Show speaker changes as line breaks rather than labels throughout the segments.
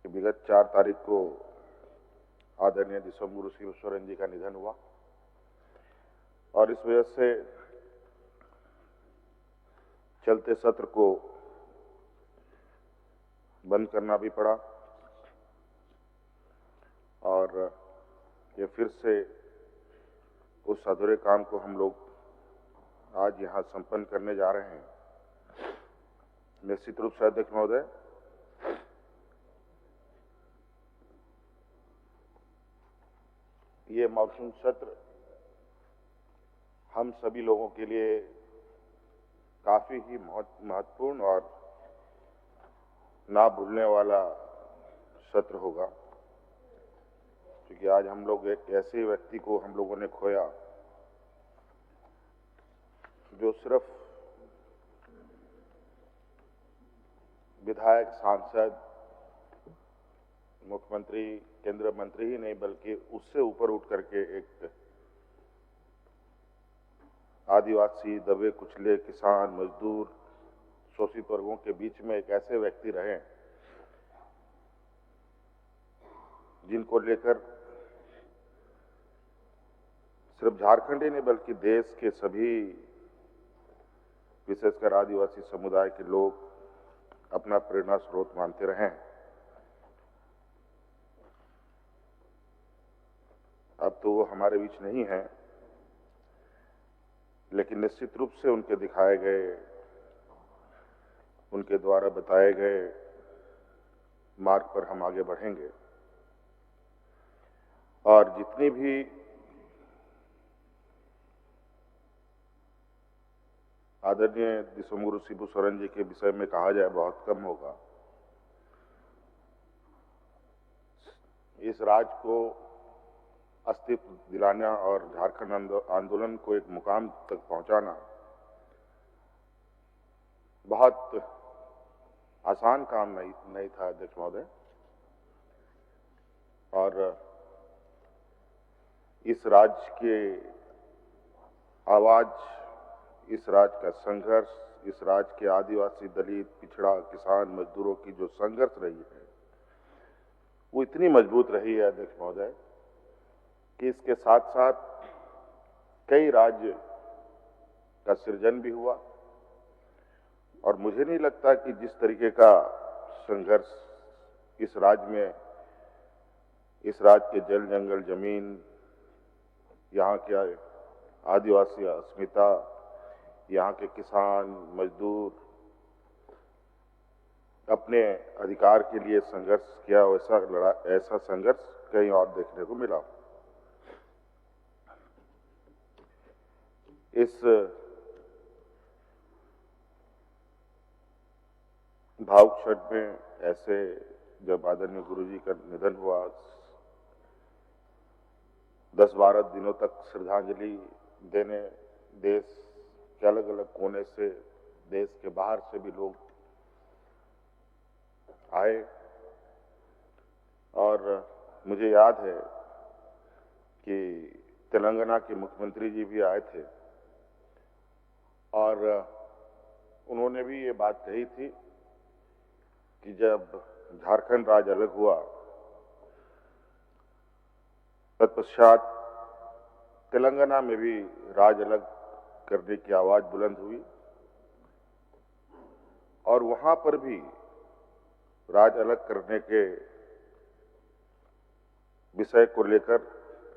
कि विगत 4 तारीख को आदरणीय दिसंबुरु शिव सोरेन जी का निधन हुआ और इस वजह से चलते सत्र को बंद करना भी पड़ा और ये फिर से उस अधूरे काम को हम लोग आज यहाँ संपन्न करने जा रहे हैं। निश्चित रूप से अध्यक्ष महोदय, ये मॉनसून सत्र हम सभी लोगों के लिए काफी ही महत्वपूर्ण और ना भूलने वाला सत्र होगा, क्योंकि आज हम लोग एक ऐसे व्यक्ति को हम लोगों ने खोया जो सिर्फ विधायक, सांसद, मुख्यमंत्री, केंद्रीय मंत्री ही नहीं बल्कि उससे ऊपर उठ करके एक आदिवासी, दबे कुचले, किसान, मजदूर, शोषित वर्गों के बीच में एक ऐसे व्यक्ति रहे जिनको लेकर सिर्फ झारखंड ही नहीं बल्कि देश के सभी विशेषकर आदिवासी समुदाय के लोग अपना प्रेरणा स्रोत मानते रहे। अब तो वो हमारे बीच नहीं है, लेकिन निश्चित रूप से उनके दिखाए गए, उनके द्वारा बताए गए मार्ग पर हम आगे बढ़ेंगे और जितनी भी आदरणीय दिसंबुरु शिबू सोरेन जी के विषय में कहा जाए बहुत कम होगा। इस राज्य को अस्तित्व दिलाना और झारखंड आंदोलन को एक मुकाम तक पहुंचाना बहुत आसान काम नहीं था अध्यक्ष महोदय। और इस राज्य के आवाज, इस राज्य का संघर्ष, इस राज्य के आदिवासी, दलित, पिछड़ा, किसान, मजदूरों की जो संघर्ष रही है वो इतनी मजबूत रही है अध्यक्ष महोदय कि इसके साथ साथ कई राज्य का सृजन भी हुआ और मुझे नहीं लगता कि जिस तरीके का संघर्ष इस राज्य में, इस राज्य के जल, जंगल, जमीन, यहाँ के आदिवासी अस्मिता, यहाँ के किसान, मजदूर अपने अधिकार के लिए संघर्ष किया, ऐसा संघर्ष कहीं और देखने को मिला। इस भावुक क्षण में ऐसे जब आदरणीय गुरुजी का निधन हुआ, 10-12 दिनों तक श्रद्धांजलि देने देश के अलग अलग कोने से, देश के बाहर से भी लोग आए और मुझे याद है कि तेलंगाना के मुख्यमंत्री जी भी आए थे और उन्होंने भी ये बात कही थी कि जब झारखंड राज्य अलग हुआ तत्पश्चात तेलंगाना में भी राज्य अलग करने की आवाज बुलंद हुई और वहां पर भी राज्य अलग करने के विषय को लेकर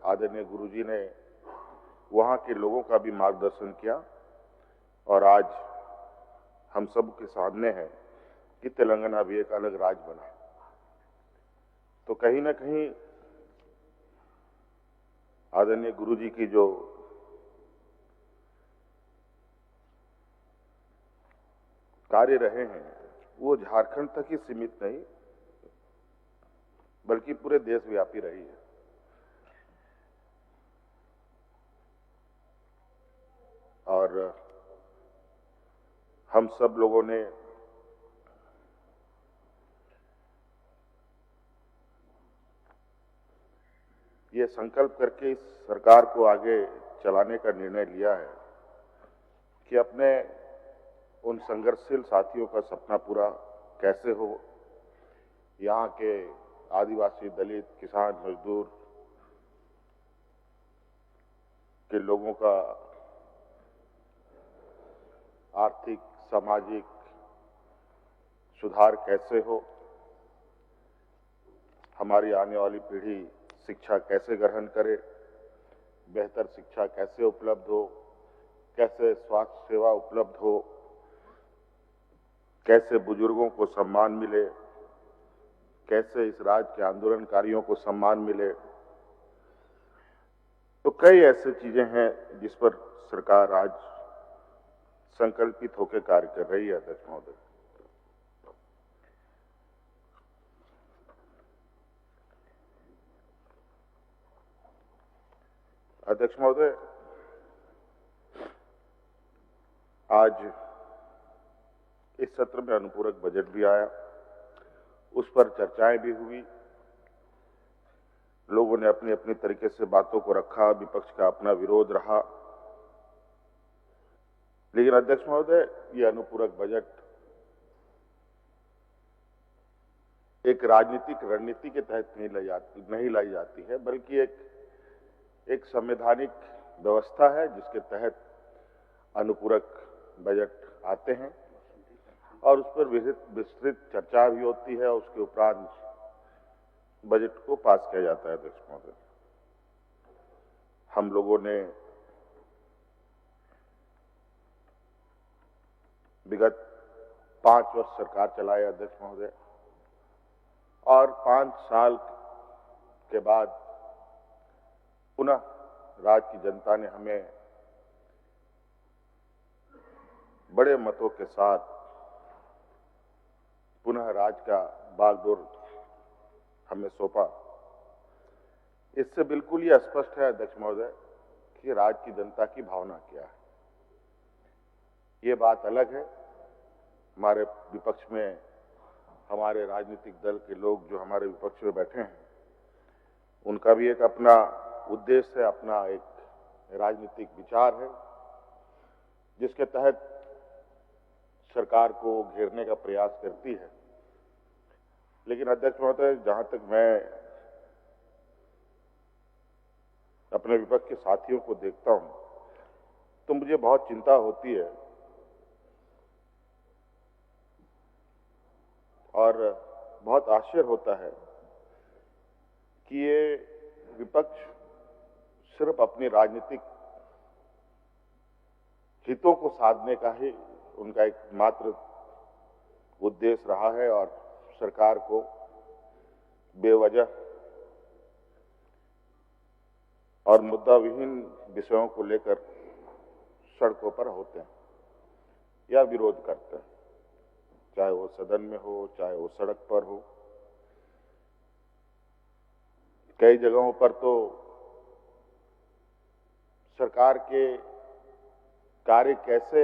आदरणीय गुरुजी ने वहां के लोगों का भी मार्गदर्शन किया और आज हम सब के सामने है कि तेलंगाना भी एक अलग राज्य बना। तो कहीं ना कहीं आदरणीय गुरुजी की जो कार्य रहे हैं वो झारखंड तक ही सीमित नहीं बल्कि पूरे देशव्यापी रही है। और हम सब लोगों ने ये संकल्प करके इस सरकार को आगे चलाने का निर्णय लिया है कि अपने उन संघर्षशील साथियों का सपना पूरा कैसे हो, यहाँ के आदिवासी, दलित, किसान, मजदूर के लोगों का आर्थिक, सामाजिक सुधार कैसे हो, हमारी आने वाली पीढ़ी शिक्षा कैसे ग्रहण करे, बेहतर शिक्षा कैसे उपलब्ध हो, कैसे स्वास्थ्य सेवा उपलब्ध हो, कैसे बुजुर्गों को सम्मान मिले, कैसे इस राज्य के आंदोलनकारियों को सम्मान मिले। तो कई ऐसी चीजें हैं जिस पर सरकार आज संकल्पित होकर कार्य कर रही है। अध्यक्ष महोदय, अध्यक्ष महोदय, आज इस सत्र में अनुपूरक बजट भी आया, उस पर चर्चाएं भी हुई, लोगों ने अपनी अपनी तरीके से बातों को रखा, विपक्ष का अपना विरोध रहा। लेकिन अध्यक्ष महोदय, ये अनुपूरक बजट एक राजनीतिक रणनीति के तहत नहीं लाई जाती है, बल्कि एक संवैधानिक व्यवस्था है जिसके तहत अनुपूरक बजट आते हैं और उस पर विस्तृत चर्चा भी होती है, उसके उपरांत बजट को पास किया जाता है। अध्यक्ष महोदय, हम लोगों ने विगत 5 वर्ष सरकार चलाई अध्यक्ष महोदय, और 5 साल के बाद पुनः राज्य की जनता ने हमें बड़े मतों के साथ पुनः राज्य का बागडोर हमें सौंपा। इससे बिल्कुल ही स्पष्ट है अध्यक्ष महोदय कि राज्य की जनता की भावना क्या है। ये बात अलग है, हमारे विपक्ष में हमारे राजनीतिक दल के लोग जो हमारे विपक्ष में बैठे हैं, उनका भी एक अपना उद्देश्य है, अपना एक राजनीतिक विचार है जिसके तहत सरकार को घेरने का प्रयास करती है। लेकिन अध्यक्ष महोदय, जहां तक मैं अपने विपक्ष के साथियों को देखता हूं तो मुझे बहुत चिंता होती है और बहुत आश्चर्य होता है कि ये विपक्ष सिर्फ अपनी राजनीतिक हितों को साधने का ही उनका एक मात्र उद्देश्य रहा है और सरकार को बेवजह और मुद्दा विहीन विषयों को लेकर सड़कों पर होते हैं या विरोध करते हैं, चाहे वो सदन में हो, चाहे वो सड़क पर हो। कई जगहों पर तो सरकार के कार्य कैसे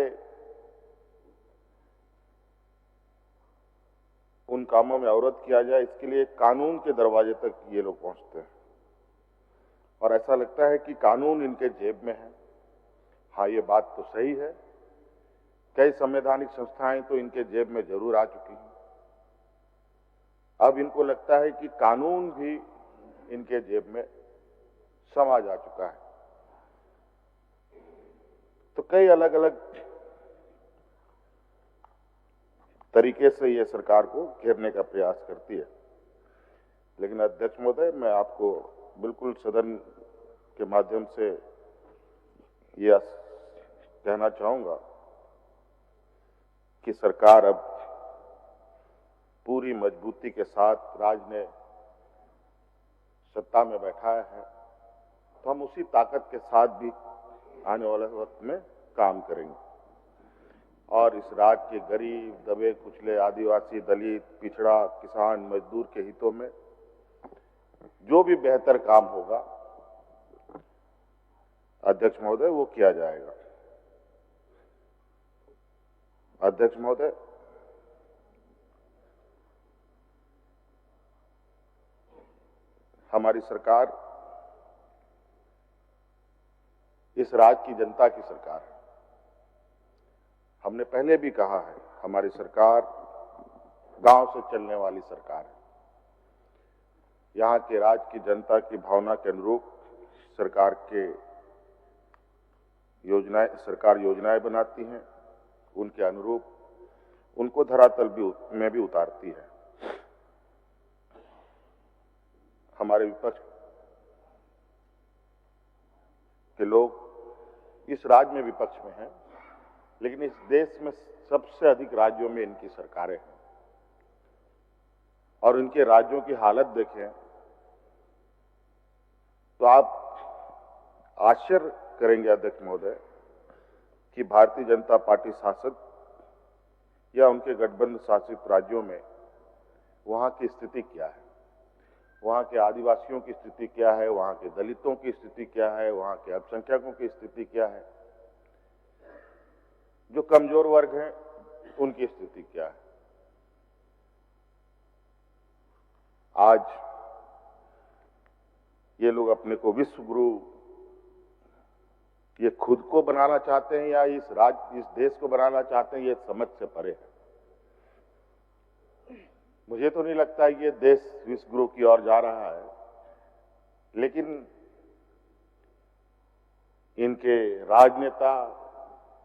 उन कामों में अवरोध किया जाए, इसके लिए कानून के दरवाजे तक ये लोग पहुंचते हैं और ऐसा लगता है कि कानून इनके जेब में है। हाँ, ये बात तो सही है, कई संवैधानिक संस्थाएं तो इनके जेब में जरूर आ चुकी हैं। अब इनको लगता है कि कानून भी इनके जेब में समा जा चुका है। तो कई अलग अलग तरीके से ये सरकार को घेरने का प्रयास करती है। लेकिन अध्यक्ष महोदय, मैं आपको बिल्कुल सदन के माध्यम से यह कहना चाहूंगा कि सरकार अब पूरी मजबूती के साथ राज्य ने सत्ता में बैठाया है, तो हम उसी ताकत के साथ भी आने वाले वक्त में काम करेंगे और इस राज्य के गरीब, दबे कुचले, आदिवासी, दलित, पिछड़ा, किसान, मजदूर के हितों में जो भी बेहतर काम होगा अध्यक्ष महोदय, वो किया जाएगा। अध्यक्ष महोदय, हमारी सरकार इस राज्य की जनता की सरकार है। हमने पहले भी कहा है, हमारी सरकार गांव से चलने वाली सरकार है। यहाँ के राज्य की जनता की भावना के अनुरूप सरकार योजनाएं बनाती हैं, उनके अनुरूप उनको धरातल में भी उतारती है। हमारे विपक्ष के लोग इस राज्य में विपक्ष में हैं, लेकिन इस देश में सबसे अधिक राज्यों में इनकी सरकारें हैं और इनके राज्यों की हालत देखें तो आप आश्चर्य करेंगे अध्यक्ष महोदय कि भारतीय जनता पार्टी शासित या उनके गठबंधन शासित राज्यों में वहां की स्थिति क्या है, वहां के आदिवासियों की स्थिति क्या है, वहां के दलितों की स्थिति क्या है, वहां के अल्पसंख्यकों की स्थिति क्या है, जो कमजोर वर्ग हैं उनकी स्थिति क्या है। आज ये लोग अपने को विश्व गुरु ये खुद को बनाना चाहते हैं या इस देश को बनाना चाहते हैं, ये समझ से परे है। मुझे तो नहीं लगता ये देश विश्व गुरु की ओर जा रहा है, लेकिन इनके राजनेता,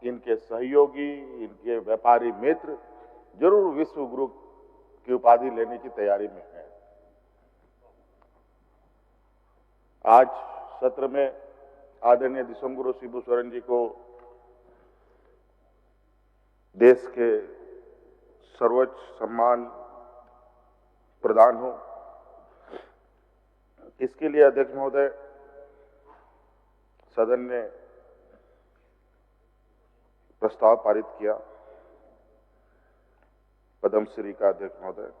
इनके सहयोगी, इनके व्यापारी मित्र जरूर विश्व गुरु की उपाधि लेने की तैयारी में है। आज सत्र में आदरणीय दिसोम गुरु शिबू सोरेन जी को देश के सर्वोच्च सम्मान प्रदान हो, इसके लिए अध्यक्ष महोदय सदन ने प्रस्ताव पारित किया। पद्मश्री का अध्यक्ष महोदय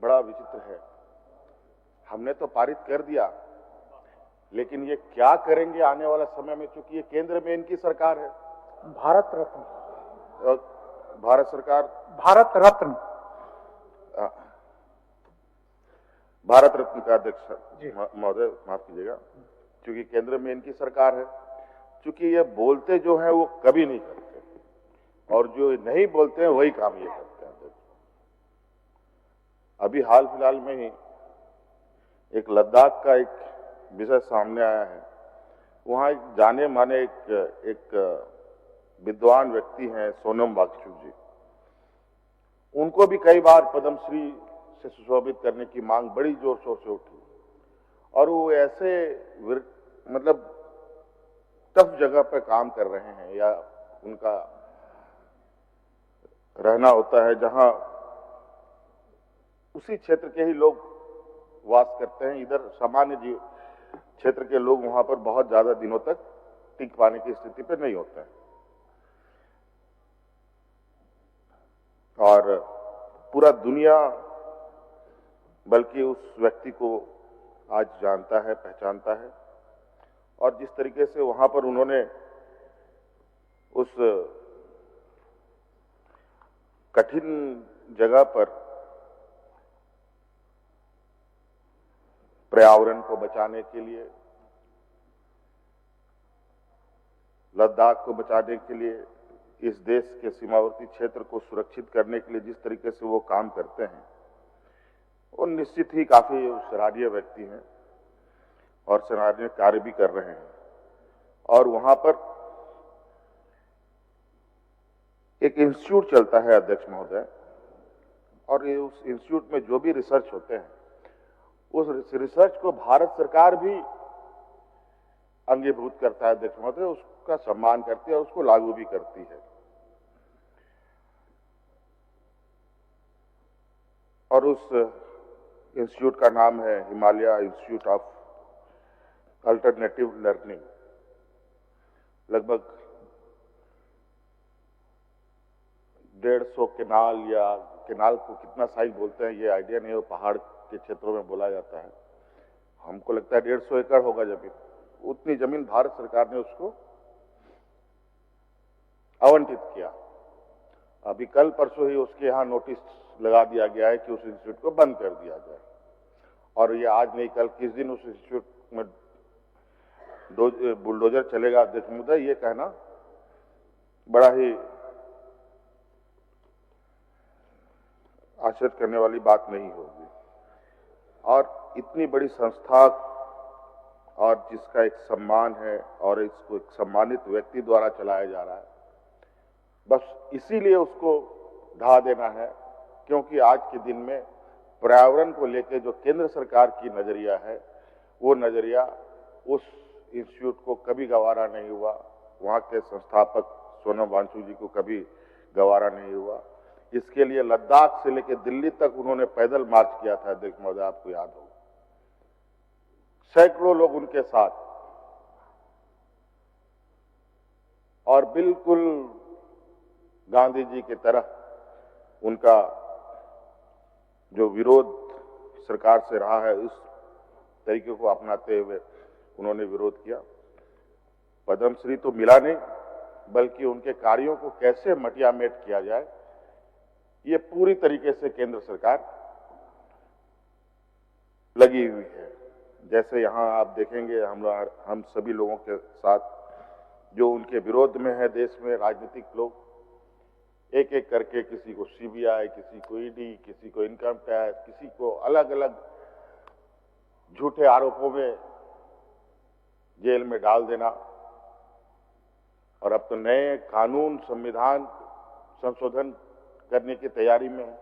बड़ा विचित्र है, हमने तो पारित कर दिया, लेकिन ये क्या करेंगे आने वाला समय में, चूंकि ये केंद्र में इनकी सरकार है।
भारत रत्न,
भारत सरकार,
भारत रत्न,
भारत रत्न का अध्यक्ष महोदय माफ कीजिएगा, क्योंकि केंद्र में इनकी सरकार है। चूंकि ये बोलते जो है वो कभी नहीं करते और जो नहीं बोलते हैं वही काम ये करते हैं। अभी हाल फिलहाल में ही एक लद्दाख का एक विषय सामने आया है। वहां एक जाने माने एक विद्वान व्यक्ति हैं सोनम वांगचुक जी, उनको भी कई बार पद्मश्री से सुशोभित करने की मांग बड़ी जोर शोर से उठी और वो ऐसे मतलब टफ जगह पर काम कर रहे हैं या उनका रहना होता है जहां उसी क्षेत्र के ही लोग वास करते हैं। इधर सामान्य जीव क्षेत्र के लोग वहां पर बहुत ज्यादा दिनों तक टिक पाने की स्थिति पर नहीं होते हैं और पूरा दुनिया बल्कि उस व्यक्ति को आज जानता है, पहचानता है। और जिस तरीके से वहां पर उन्होंने उस कठिन जगह पर पर्यावरण को बचाने के लिए, लद्दाख को बचाने के लिए, इस देश के सीमावर्ती क्षेत्र को सुरक्षित करने के लिए जिस तरीके से वो काम करते हैं, वो निश्चित ही काफी सराहनीय व्यक्ति हैं और सराहनीय कार्य भी कर रहे हैं। और वहां पर एक इंस्टीट्यूट चलता है अध्यक्ष महोदय, और ये उस इंस्टीट्यूट में जो भी रिसर्च होते हैं उस रिसर्च को भारत सरकार भी अंगीभूत करता है अध्यक्ष महोदय, उसका सम्मान करती है और उसको लागू भी करती है। और उस इंस्टीट्यूट का नाम है Himalaya institute of alternative learning. लगभग 150 केनाल या केनाल को कितना साइज बोलते हैं ये आइडिया नहीं, वो पहाड़ के क्षेत्रों में बोला जाता है। हमको लगता है 150 एकड़ होगा जमीन। उतनी जमीन भारत सरकार ने उसको आवंटित किया। अभी कल परसों ही उसके यहाँ नोटिस लगा दिया गया है कि उस इंस्टीट्यूट को बंद कर दिया जाए। और ये आज नहीं कल किस दिन उस इंस्टीट्यूट में बुलडोजर चलेगा अध्यक्ष महोदय, ये कहना बड़ा ही आश्चर्य करने वाली बात नहीं होगी। और इतनी बड़ी संस्था और जिसका एक सम्मान है और इसको एक सम्मानित व्यक्ति द्वारा चलाया जा रहा है, बस इसीलिए उसको ढा देना है, क्योंकि आज के दिन में पर्यावरण को लेकर जो केंद्र सरकार की नजरिया है, वो नजरिया उस इंस्टीट्यूट को कभी गवारा नहीं हुआ, वहां के संस्थापक सोनम वांगचुक जी को कभी गवारा नहीं हुआ। इसके लिए लद्दाख से लेकर दिल्ली तक उन्होंने पैदल मार्च किया था, अध्यक्ष महोदय, आपको याद होगा, सैकड़ों लोग उनके साथ, और बिल्कुल गांधी जी की तरह उनका जो विरोध सरकार से रहा है, उस तरीके को अपनाते हुए उन्होंने विरोध किया। पद्मश्री तो मिला नहीं, बल्कि उनके कार्यों को कैसे मटियामेट किया जाए, ये पूरी तरीके से केंद्र सरकार लगी हुई है। जैसे यहां आप देखेंगे, हम सभी लोगों के साथ जो उनके विरोध में है देश में राजनीतिक लोग, एक एक करके किसी को सीबीआई, किसी को ईडी, किसी को इनकम टैक्स, किसी को अलग अलग झूठे आरोपों में जेल में डाल देना, और अब तो नए कानून संविधान संशोधन करने की तैयारी में है,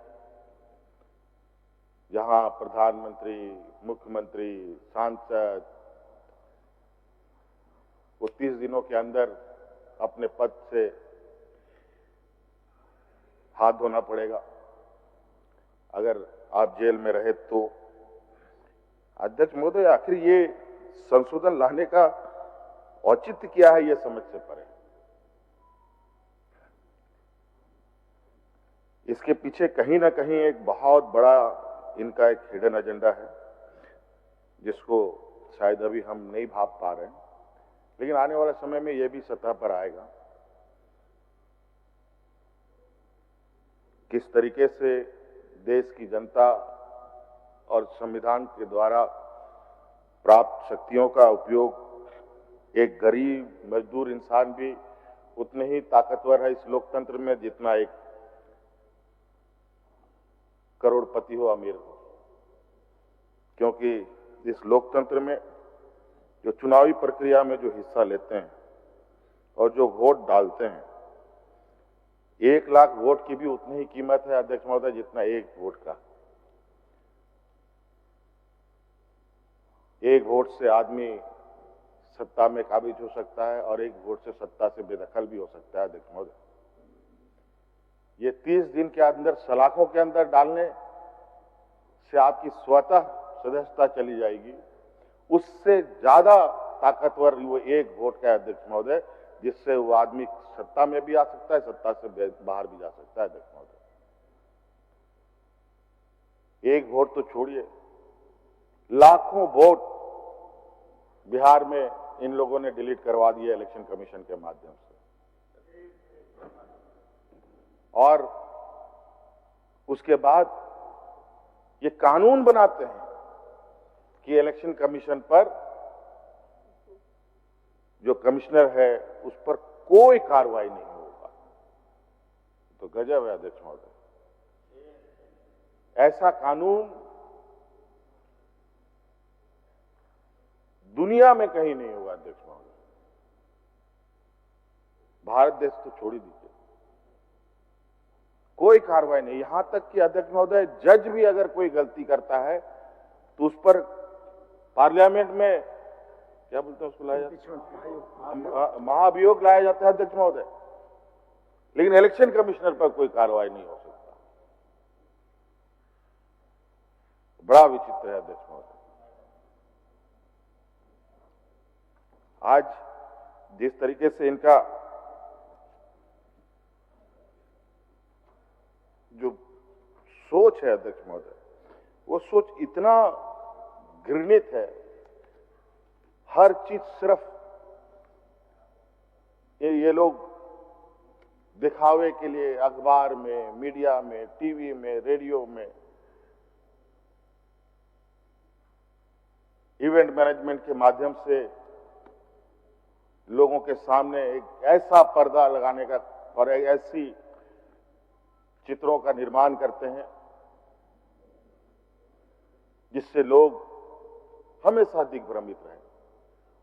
जहां प्रधानमंत्री, मुख्यमंत्री, सांसद को 30 दिनों के अंदर अपने पद से हाथ धोना पड़ेगा अगर आप जेल में रहे तो। अध्यक्ष महोदय, आखिर ये संशोधन लाने का औचित्य क्या है, ये समझ से परे। इसके पीछे कहीं ना कहीं एक बहुत बड़ा इनका एक हिडन एजेंडा है, जिसको शायद अभी हम नहीं भाप पा रहे हैं, लेकिन आने वाले समय में यह भी सतह पर आएगा। किस तरीके से देश की जनता और संविधान के द्वारा प्राप्त शक्तियों का उपयोग एक गरीब मजदूर इंसान भी उतने ही ताकतवर है इस लोकतंत्र में जितना एक करोड़पति हो, अमीर हो। क्योंकि इस लोकतंत्र में जो चुनावी प्रक्रिया में जो हिस्सा लेते हैं और जो वोट डालते हैं, 1 लाख वोट की भी उतनी ही कीमत है अध्यक्ष महोदय जितना एक वोट का। एक वोट से आदमी सत्ता में काबिज हो सकता है और एक वोट से सत्ता से बेदखल भी हो सकता है अध्यक्ष महोदय। ये 30 दिन के अंदर सलाखों के अंदर डालने से आपकी स्वतः सदस्यता चली जाएगी, उससे ज्यादा ताकतवर वो एक वोट का अध्यक्ष महोदय, जिससे वो आदमी सत्ता में भी आ सकता है, सत्ता से बाहर भी जा सकता है अध्यक्ष महोदय। एक वोट तो छोड़िए, लाखों वोट बिहार में इन लोगों ने डिलीट करवा दिए इलेक्शन कमीशन के माध्यम से, और उसके बाद ये कानून बनाते हैं कि इलेक्शन कमीशन पर जो कमिश्नर है उस पर कोई कार्रवाई नहीं होगा। तो गजब है अध्यक्ष महोदय, ऐसा कानून दुनिया में कहीं नहीं होगा अध्यक्ष महोदय। भारत देश तो छोड़ ही दीजिए, कोई कार्रवाई नहीं। यहां तक कि अध्यक्ष महोदय, जज भी अगर कोई गलती करता है तो उस पर पार्लियामेंट में क्या बोलते हैं उसको लाया जाता है, महाभियोग लाया जाता है अध्यक्ष महोदय, लेकिन इलेक्शन कमिश्नर पर कोई कार्रवाई नहीं हो सकता। बड़ा विचित्र है अध्यक्ष महोदय। आज जिस तरीके से इनका जो सोच है अध्यक्ष महोदय, वो सोच इतना घृणित है। हर चीज सिर्फ ये लोग दिखावे के लिए अखबार में, मीडिया में, टीवी में, रेडियो में, इवेंट मैनेजमेंट के माध्यम से लोगों के सामने एक ऐसा पर्दा लगाने का और एक ऐसी चित्रों का निर्माण करते हैं जिससे लोग हमेशा दिग्भ्रमित रहे।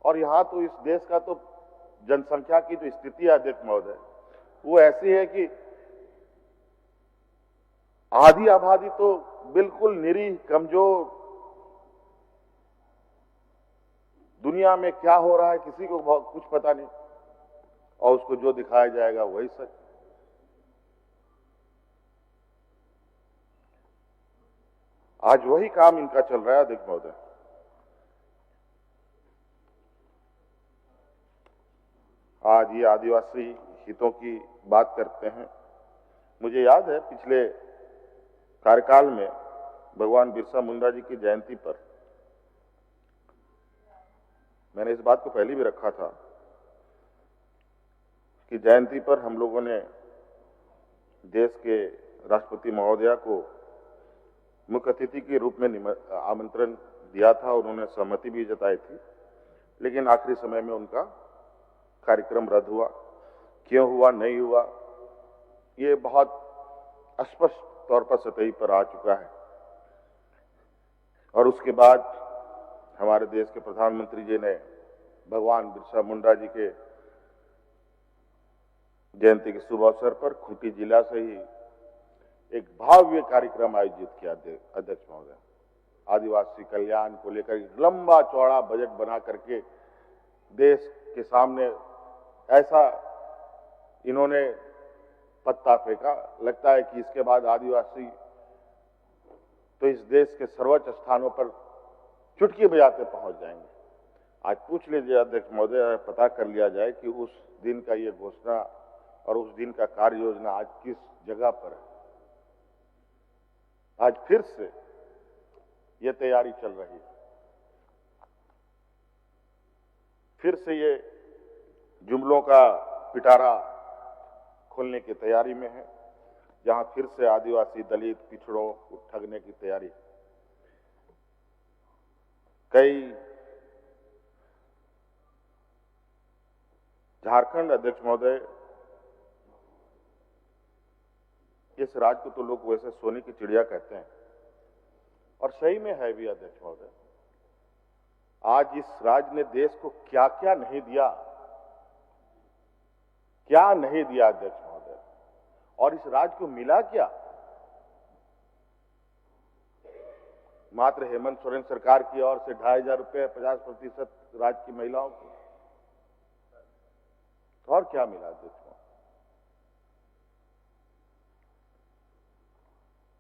और यहां तो इस देश का तो जनसंख्या की जो स्थिति है अध्यक्ष महोदय, वो ऐसी है कि आधी आबादी तो बिल्कुल निरीह, कमजोर, दुनिया में क्या हो रहा है किसी को कुछ पता नहीं, और उसको जो दिखाया जाएगा वही सच। आज वही काम इनका चल रहा है अध्यक्ष महोदय। आज ये आदिवासी हितों की बात करते हैं। मुझे याद है पिछले कार्यकाल में भगवान बिरसा मुंडा जी की जयंती पर मैंने इस बात को पहले भी रखा था कि जयंती पर हम लोगों ने देश के राष्ट्रपति महोदया को मुख्य अतिथि के रूप में आमंत्रण दिया था और उन्होंने सहमति भी जताई थी, लेकिन आखिरी समय में उनका कार्यक्रम रद्द हुआ। क्यों हुआ, नहीं हुआ, ये बहुत स्पष्ट तौर पर सतही पर आ चुका है। और उसके बाद हमारे देश के प्रधानमंत्री जी ने भगवान बिरसा मुंडा जी के जयंती के शुभ अवसर पर खूंटी जिला से ही एक भव्य कार्यक्रम आयोजित किया अध्यक्ष महोदय। आदिवासी कल्याण को लेकर लंबा चौड़ा बजट बना करके देश के सामने ऐसा इन्होंने पत्ता फेंका, लगता है कि इसके बाद आदिवासी तो इस देश के सर्वोच्च स्थानों पर चुटकी बजाते पहुंच जाएंगे। आज पूछ लीजिए अध्यक्ष महोदय, पता कर लिया जाए कि उस दिन का ये घोषणा और उस दिन का कार्य योजना आज किस जगह पर है। आज फिर से ये तैयारी चल रही है, फिर से ये जुमलों का पिटारा खोलने की तैयारी में है, जहां फिर से आदिवासी, दलित, पिछड़ों को ठगने की तैयारी। कई झारखंड अध्यक्ष महोदय, इस राज्य को तो लोग वैसे सोने की चिड़िया कहते हैं और सही में है भी अध्यक्ष महोदय। आज इस राज्य ने देश को क्या क्या नहीं दिया, क्या नहीं दिया अध्यक्ष महोदय, और इस राज्य को मिला क्या। मात्र हेमंत सोरेन सरकार की ओर से 2,500 रुपए 50% राज्य की महिलाओं को, तो और क्या मिला अध्यक्ष महोदय।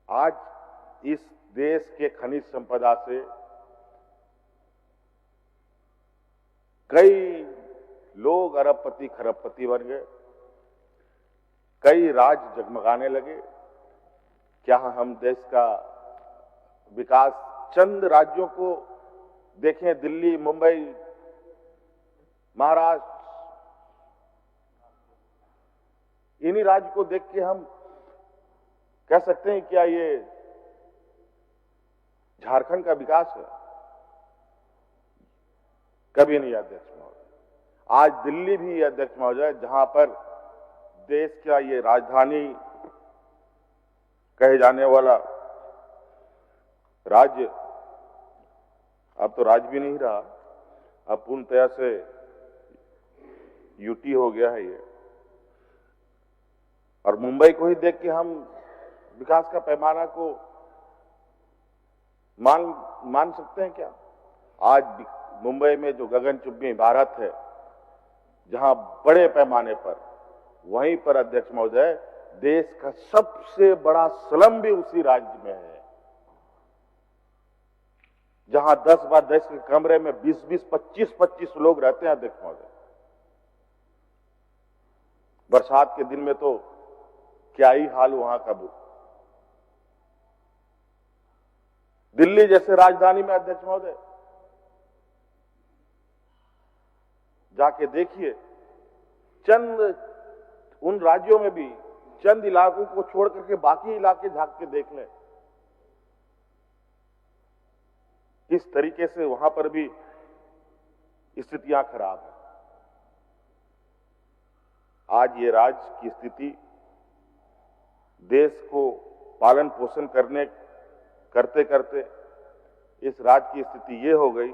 आज इस देश के खनिज संपदा से कई लोग अरबपति खरबपति बन गए, कई राज्य जगमगाने लगे। क्या हम देश का विकास चंद राज्यों को देखें, दिल्ली, मुंबई, महाराष्ट्र, इन्हीं राज्य को देख के हम कह सकते हैं क्या ये झारखंड का विकास है? कभी नहीं अध्यक्ष महोदय। आज दिल्ली भी अध्यक्ष महोदय, जहां पर देश का ये राजधानी कहे जाने वाला राज्य, अब तो राज्य भी नहीं रहा, अब पूर्णतया से यूटी हो गया है ये। और मुंबई को ही देख के हम विकास का पैमाना को मान सकते हैं क्या? आज मुंबई में जो गगनचुंबी इमारत है, जहां बड़े पैमाने पर, वहीं पर अध्यक्ष महोदय देश का सबसे बड़ा स्लम भी उसी राज्य में है, जहां 10 बाय 10 के कमरे में 20-20, 25-25 लोग रहते हैं अध्यक्ष महोदय। बरसात के दिन में तो क्या ही हाल वहां का। दिल्ली जैसे राजधानी में अध्यक्ष महोदय जाके देखिए, चंद उन राज्यों में भी चंद इलाकों को छोड़ करके बाकी इलाके झांक के देख लें, किस तरीके से वहां पर भी स्थितियां खराब है। आज ये राज्य की स्थिति देश को पालन पोषण करते करते इस राज्य की स्थिति ये हो गई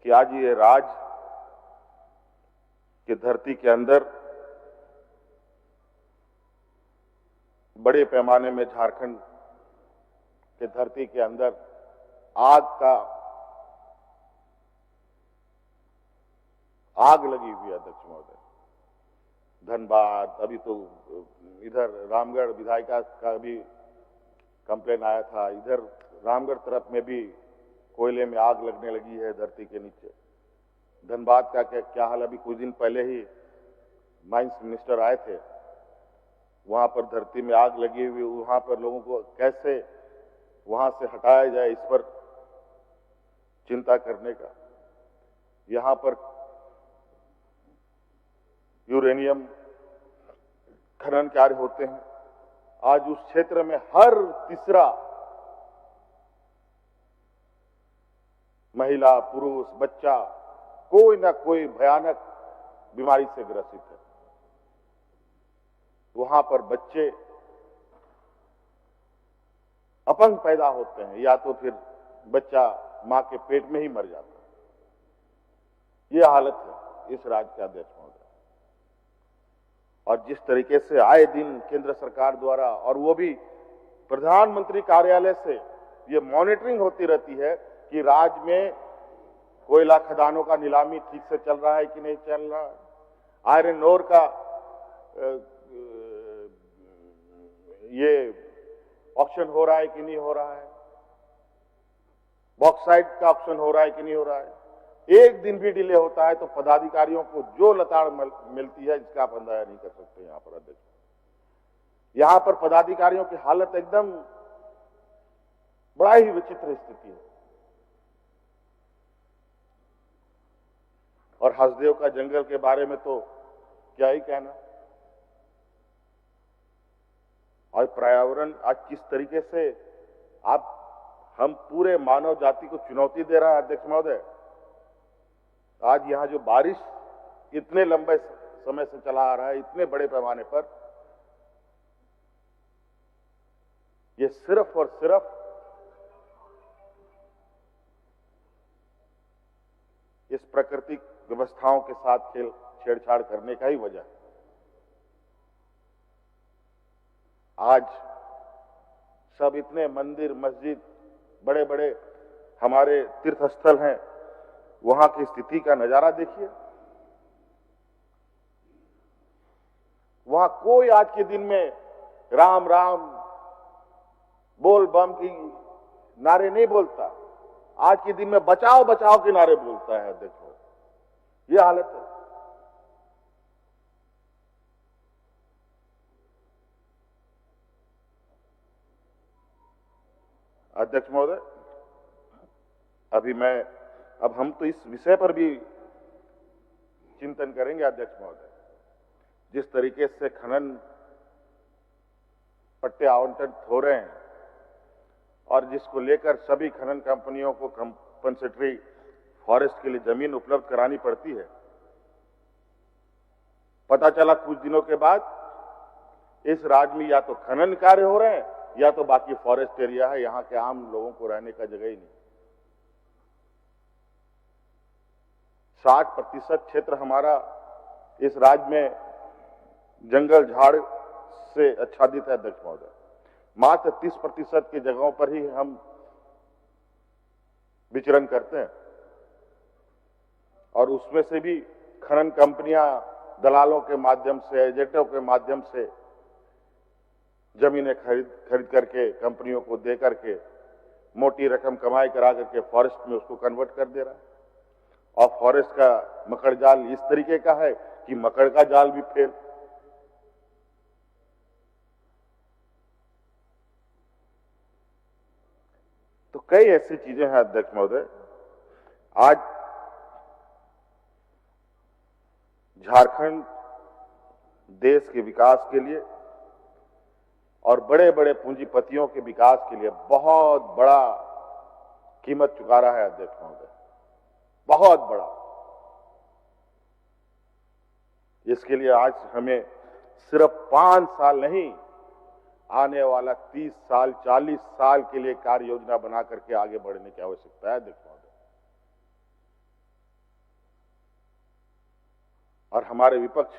कि आज ये राज्य की धरती के अंदर बड़े पैमाने में झारखंड के धरती के अंदर आग लगी हुई है अध्यक्ष महोदय। धनबाद, अभी तो इधर रामगढ़ विधायिका का भी कंप्लेन आया था, इधर रामगढ़ तरफ में भी कोयले में आग लगने लगी है धरती के नीचे। धनबाद का क्या हाल, अभी कुछ दिन पहले ही माइंस मिनिस्टर आए थे, वहां पर धरती में आग लगी हुई, वहां पर लोगों को कैसे वहां से हटाया जाए इस पर चिंता करने का। यहां पर यूरेनियम खनन कार्य होते हैं। आज उस क्षेत्र में हर तीसरा महिला, पुरुष, बच्चा कोई ना कोई भयानक बीमारी से ग्रसित है। वहां पर बच्चे अपंग पैदा होते हैं या तो फिर बच्चा मां के पेट में ही मर जाता है। यह हालत है इस राज्य के अध्यक्ष महोदय। और जिस तरीके से आए दिन केंद्र सरकार द्वारा और वो भी प्रधानमंत्री कार्यालय से ये मॉनिटरिंग होती रहती है कि राज्य में कोयला खदानों का नीलामी ठीक से चल रहा है कि नहीं चल रहा है, आयरन ओर का ये ऑक्शन हो रहा है कि नहीं हो रहा है, बॉक्साइट का ऑक्शन हो रहा है कि नहीं हो रहा है। एक दिन भी डिले होता है तो पदाधिकारियों को जो लताड़ मिलती है जिसका आप अंदाजा नहीं कर सकते। यहां पर अध्यक्ष, यहां पर पदाधिकारियों की हालत एकदम बड़ा ही विचित्र स्थिति है। और हसदेव का जंगल के बारे में तो क्या ही कहना। और पर्यावरण आज किस तरीके से हम पूरे मानव जाति को चुनौती दे रहा है अध्यक्ष महोदय। आज यहां जो बारिश इतने लंबे समय से चला आ रहा है, इतने बड़े पैमाने पर, ये सिर्फ और सिर्फ इस प्राकृतिक व्यवस्थाओं के साथ छेड़छाड़ करने का ही वजह है। आज सब इतने मंदिर, मस्जिद, बड़े बड़े हमारे तीर्थ स्थल हैं, वहां की स्थिति का नजारा देखिए। वहां कोई आज के दिन में राम राम बोल बम की नारे नहीं बोलता, आज के दिन में बचाओ बचाओ के नारे बोलता है। देखो ये हालत है। अध्यक्ष महोदय, अब हम तो इस विषय पर भी चिंतन करेंगे अध्यक्ष महोदय। जिस तरीके से खनन पट्टे आवंटित हो रहे हैं और जिसको लेकर सभी खनन कंपनियों को कंपनसेटरी फॉरेस्ट के लिए जमीन उपलब्ध करानी पड़ती है, पता चला कुछ दिनों के बाद इस राज्य में या तो खनन कार्य हो रहे हैं या तो बाकी फॉरेस्ट एरिया है, यहां के आम लोगों को रहने का जगह ही नहीं। 60% क्षेत्र हमारा इस राज्य में जंगल झाड़ से आच्छादित है अध्यक्ष महोदय। मात्र 30% की जगहों पर ही हम विचरण करते हैं और उसमें से भी खनन कंपनियां दलालों के माध्यम से, एजेंटों के माध्यम से जमीनें खरीद करके कंपनियों को दे करके मोटी रकम कमाई करा करके फॉरेस्ट में उसको कन्वर्ट कर दे रहा है। और फॉरेस्ट का मकड़ जाल इस तरीके का है कि मकड़ का जाल भी फेल। तो कई ऐसी चीजें हैं अध्यक्ष महोदय। आज झारखंड देश के विकास के लिए और बड़े बड़े पूंजीपतियों के विकास के लिए बहुत बड़ा कीमत चुका रहा है अध्यक्ष महोदय, बहुत बड़ा। इसके लिए आज हमें सिर्फ 5 साल नहीं आने वाला 30 साल 40 साल के लिए कार्य योजना बना करके आगे बढ़ने की आवश्यकता है अध्यक्ष महोदय। और हमारे विपक्ष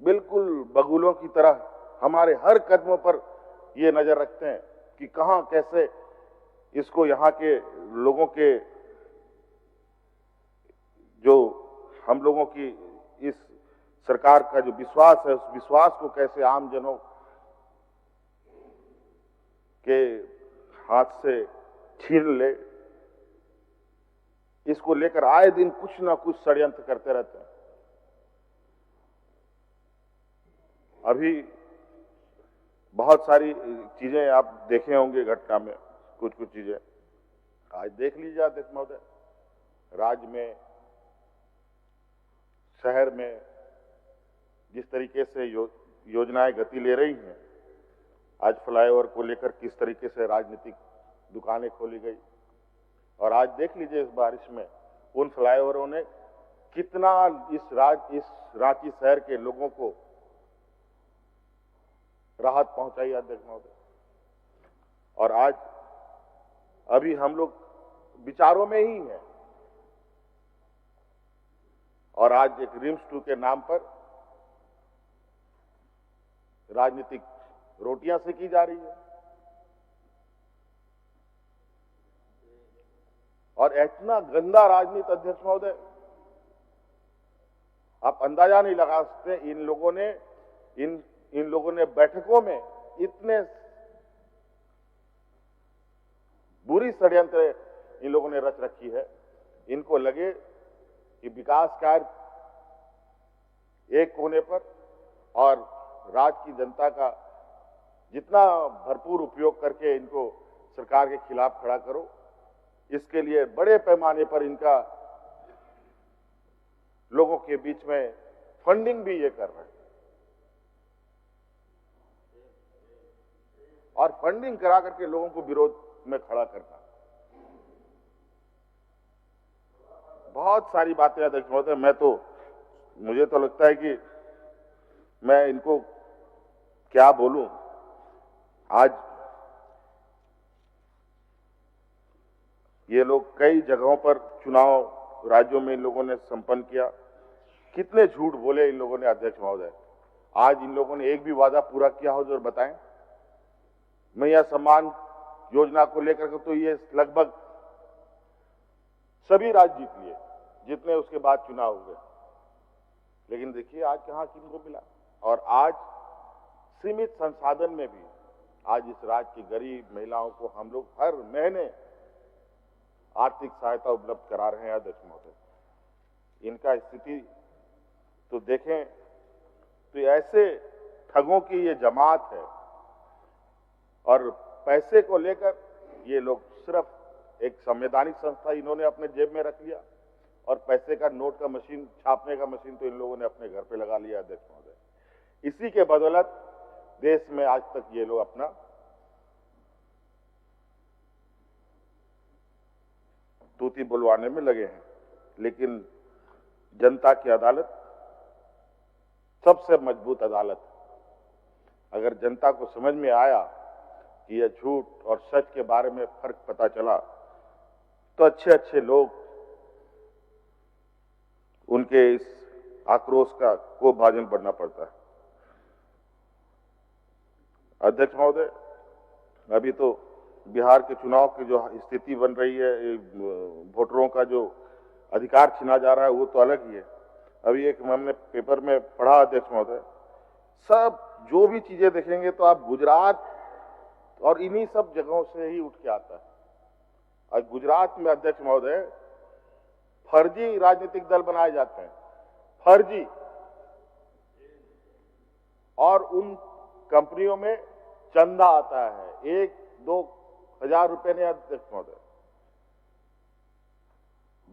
बिल्कुल बगुलों की तरह हमारे हर कदमों पर ये नजर रखते हैं कि कहां कैसे इसको यहां के लोगों के जो हम लोगों की इस सरकार का जो विश्वास है उस विश्वास को कैसे आम जनों के हाथ से छीन ले, इसको लेकर आए दिन कुछ ना कुछ षड्यंत्र करते रहते हैं। अभी बहुत सारी चीजें आप देखे होंगे घटना में, कुछ कुछ चीजें आज देख लीजिए अध्यक्ष महोदय। राज्य में, शहर में जिस तरीके से योजनाएं गति ले रही हैं, आज फ्लाईओवर को लेकर किस तरीके से राजनीतिक दुकानें खोली गई, और आज देख लीजिए इस बारिश में उन फ्लाईओवरों ने कितना इस रांची शहर के लोगों को राहत पहुंचाई अध्यक्ष महोदय। और आज अभी हम लोग विचारों में ही हैं, और आज एक रिम्स 2 के नाम पर राजनीतिक रोटियां सेकी जा रही है। और इतना गंदा राजनीति अध्यक्ष महोदय, आप अंदाजा नहीं लगा सकते। इन लोगों ने बैठकों में इतने बुरी षड्यंत्र इन लोगों ने रच रखी है। इनको लगे कि विकास कार्य एक कोने पर और राज्य की जनता का जितना भरपूर उपयोग करके इनको सरकार के खिलाफ खड़ा करो, इसके लिए बड़े पैमाने पर इनका लोगों के बीच में फंडिंग भी ये कर रहे हैं। और फंडिंग करा करके लोगों को विरोध में खड़ा करना। बहुत सारी बातें अध्यक्ष महोदय, मुझे तो लगता है कि मैं इनको क्या बोलूं। आज ये लोग कई जगहों पर चुनाव राज्यों में इन लोगों ने संपन्न किया। कितने झूठ बोले इन लोगों ने अध्यक्ष महोदय। आज इन लोगों ने एक भी वादा पूरा किया हो जो बताएं। मैया सम्मान योजना को लेकर के तो ये लगभग सभी राज्य जीत लिए जितने उसके बाद चुनाव हुए, लेकिन देखिए आज कहां किनको मिला। और आज सीमित संसाधन में भी आज इस राज्य की गरीब महिलाओं को हम लोग हर महीने आर्थिक सहायता उपलब्ध करा रहे हैं अध्यक्ष महोदय। इनका स्थिति तो देखें तो ऐसे ठगों की ये जमात है, और पैसे को लेकर ये लोग सिर्फ एक संवैधानिक संस्था इन्होंने अपने जेब में रख लिया, और पैसे का नोट का मशीन, छापने का मशीन तो इन लोगों ने अपने घर पे लगा लिया अध्यक्ष महोदय। इसी के बदौलत देश में आज तक ये लोग अपना तूती बुलवाने में लगे हैं। लेकिन जनता की अदालत सबसे मजबूत अदालत है। अगर जनता को समझ में आया कि यह झूठ और सच के बारे में फर्क पता चला, तो अच्छे अच्छे लोग उनके इस आक्रोश को भाजन पड़ना पड़ता है। अध्यक्ष महोदय, अभी तो बिहार के चुनाव की जो स्थिति बन रही है, वोटरों का जो अधिकार छीना जा रहा है, वो तो अलग ही है। अभी एक हमने पेपर में पढ़ा अध्यक्ष महोदय, सब जो भी चीजें देखेंगे तो आप गुजरात और इन्हीं सब जगहों से ही उठ के आता है। और गुजरात में अध्यक्ष महोदय फर्जी राजनीतिक दल बनाए जाते हैं, फर्जी, और उन कंपनियों में चंदा आता है 1-2 हजार रुपए ने अध्यक्ष महोदय।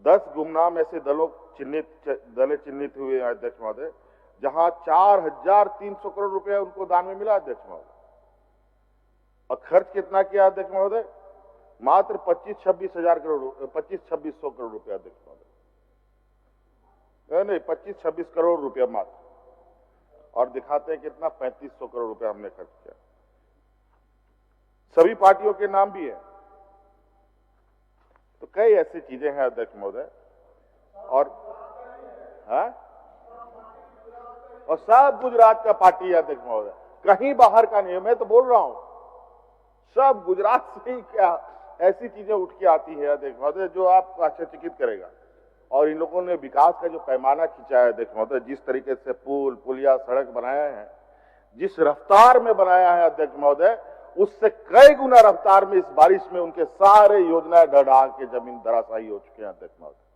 10 गुमनाम ऐसे दलें चिन्हित हुए हैं अध्यक्ष महोदय, जहां 4300 करोड़ रुपए उनको दान में मिला अध्यक्ष महोदय। और खर्च कितना किया अध्यक्ष महोदय? मात्र 25-26 करोड़ रुपए अध्यक्ष महोदय। नहीं, 25-26 करोड़ रुपया मात्र, और दिखाते हैं कितना 3500 करोड़ रुपया हमने खर्च किया। सभी पार्टियों के नाम भी हैं। तो कई ऐसी चीजें हैं अध्यक्ष महोदय, और हाँ, और सब गुजरात का पार्टी है अध्यक्ष महोदय, कहीं बाहर का नहीं है। मैं तो बोल रहा हूं सब गुजरात से ही क्या ऐसी चीजें उठ के आती है अध्यक्ष महोदय जो आपको आश्चर्यचकित करेगा। और इन लोगों ने विकास का जो पैमाना खींचा है अध्यक्ष महोदय, जिस तरीके से पुल पुलिया सड़क बनाया है, जिस रफ्तार में बनाया है अध्यक्ष महोदय, उससे कई गुना रफ्तार में इस बारिश में उनके सारे योजनाएं ढह के जमीन धराशायी हो चुके हैं अध्यक्ष महोदय।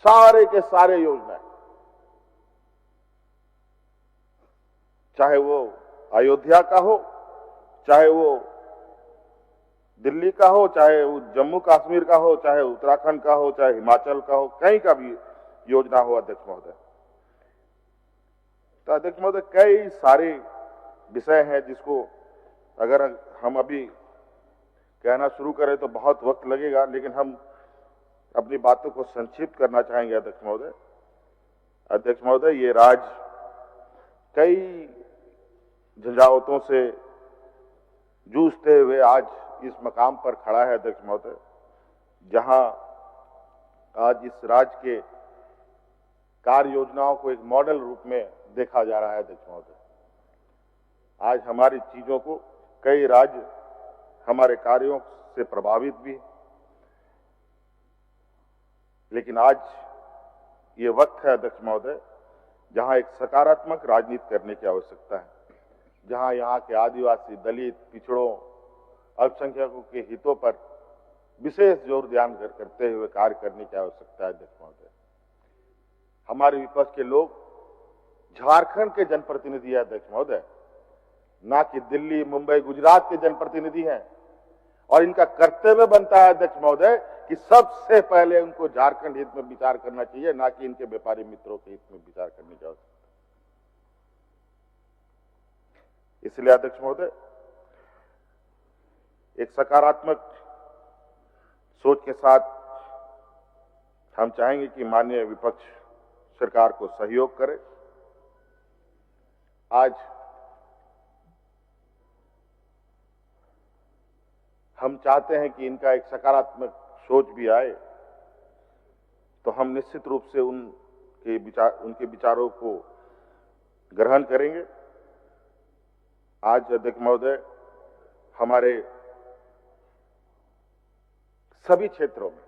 सारे के सारे योजनाएं, चाहे वो अयोध्या का हो, चाहे वो दिल्ली का हो, चाहे वो जम्मू कश्मीर का हो, चाहे उत्तराखंड का हो, चाहे हिमाचल का हो, कहीं का भी योजना हो अध्यक्ष महोदय। तो अध्यक्ष महोदय कई सारे विषय हैं जिसको अगर हम अभी कहना शुरू करें तो बहुत वक्त लगेगा, लेकिन हम अपनी बातों को संक्षिप्त करना चाहेंगे अध्यक्ष महोदय। अध्यक्ष महोदय, ये राज्य कई झंझावतों से जूझते हुए आज इस मकाम पर खड़ा है अध्यक्ष महोदय, जहां आज इस राज्य के कार्य योजनाओं को एक मॉडल रूप में देखा जा रहा है अध्यक्ष महोदय। आज हमारी चीजों को कई राज्य हमारे कार्यों से प्रभावित भी, लेकिन आज ये वक्त है अध्यक्ष महोदय जहां एक सकारात्मक राजनीति करने की आवश्यकता है, जहां यहाँ के आदिवासी, दलित, पिछड़ों, अल्पसंख्यकों के हितों पर विशेष जोर ध्यान करते हुए कार्य करने की आवश्यकता है अध्यक्ष महोदय। हमारे विपक्ष के लोग झारखंड के जनप्रतिनिधि है अध्यक्ष महोदय, ना कि दिल्ली, मुंबई, गुजरात के जनप्रतिनिधि हैं, और इनका कर्तव्य बनता है अध्यक्ष महोदय कि सबसे पहले उनको झारखंड हित में विचार करना चाहिए, ना कि इनके व्यापारी मित्रों के हित में विचार करने की आवश्यकता। इसलिए अध्यक्ष महोदय एक सकारात्मक सोच के साथ हम चाहेंगे कि माननीय विपक्ष सरकार को सहयोग करे। आज हम चाहते हैं कि इनका एक सकारात्मक सोच भी आए, तो हम निश्चित रूप से उनके विचारों को ग्रहण करेंगे। आज अध्यक्ष महोदय हमारे सभी क्षेत्रों में,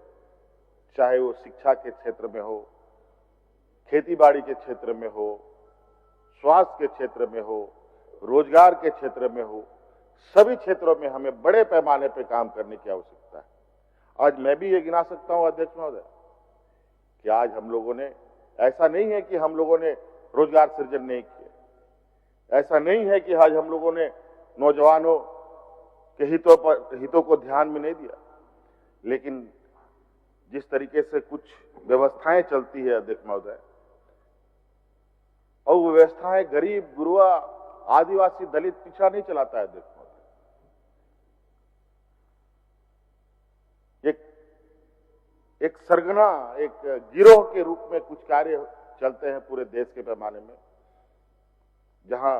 चाहे वो शिक्षा के क्षेत्र में हो, खेतीबाड़ी के क्षेत्र में हो, स्वास्थ्य के क्षेत्र में हो, रोजगार के क्षेत्र में हो, सभी क्षेत्रों में हमें बड़े पैमाने पर काम करने की आवश्यकता है। आज मैं भी ये गिना सकता हूं अध्यक्ष महोदय कि आज हम लोगों ने, ऐसा नहीं है कि हम लोगों ने रोजगार सृजन नहीं किया, ऐसा नहीं है कि आज हम लोगों ने नौजवानों के हितों को ध्यान में नहीं दिया, लेकिन जिस तरीके से कुछ व्यवस्थाएं चलती है अध्यक्ष महोदय, और वो व्यवस्थाएं गरीब, गुरुआ, आदिवासी, दलित, पिछड़ा नहीं चलाता है अध्यक्ष महोदय। एक सरगना, एक गिरोह के रूप में कुछ कार्य चलते हैं पूरे देश के पैमाने में, जहां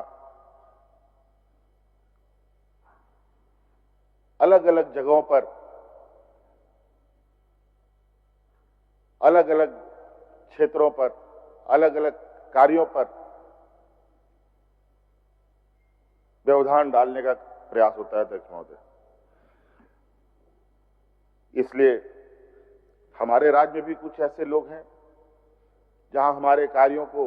अलग अलग जगहों पर अलग अलग क्षेत्रों पर अलग अलग कार्यों पर व्यवधान डालने का प्रयास होता है अध्यक्ष महोदय। इसलिए हमारे राज्य में भी कुछ ऐसे लोग हैं जहां हमारे कार्यों को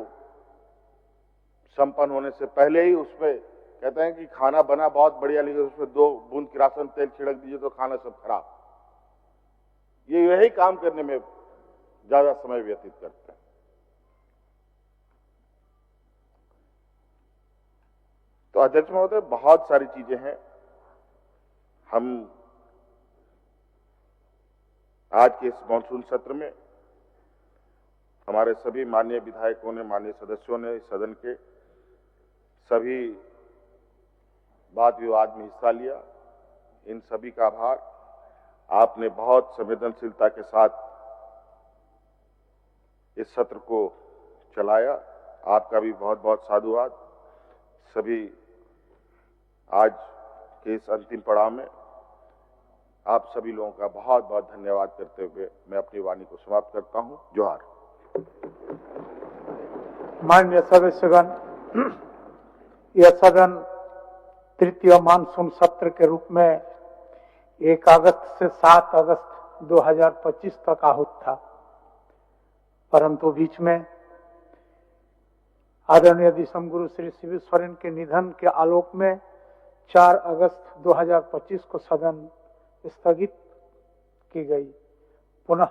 संपन्न होने से पहले ही उसमें कहते हैं कि खाना बना बहुत बढ़िया, लेकिन उसमें 2 बूंद किरासन तेल छिड़क दीजिए तो खाना सब खराब। ये यही काम करने में ज्यादा समय व्यतीत करते हैं। तो अध्यक्ष महोदय बहुत सारी चीजें हैं। हम आज के इस मॉनसून सत्र में हमारे सभी माननीय विधायकों ने, माननीय सदस्यों ने सदन के सभी वाद विवाद में हिस्सा लिया। इन सभी का आभार। आपने बहुत संवेदनशीलता के साथ इस सत्र को चलाया, आपका भी बहुत बहुत साधुवाद। सभी आज के इस अंतिम पड़ाव में आप सभी लोगों का बहुत बहुत धन्यवाद करते हुए मैं अपनी वाणी को समाप्त करता हूं। जोहार।
माननीय सदस्यगण, यह सदन तृतीय मानसून सत्र के रूप में 1 अगस्त से 7 अगस्त 2025 तक आहूत था, परंतु बीच में आदरणीय दिसम गुरु श्री शिव सोरेन के निधन के आलोक में 4 अगस्त 2025 को सदन स्थगित की गई। पुनः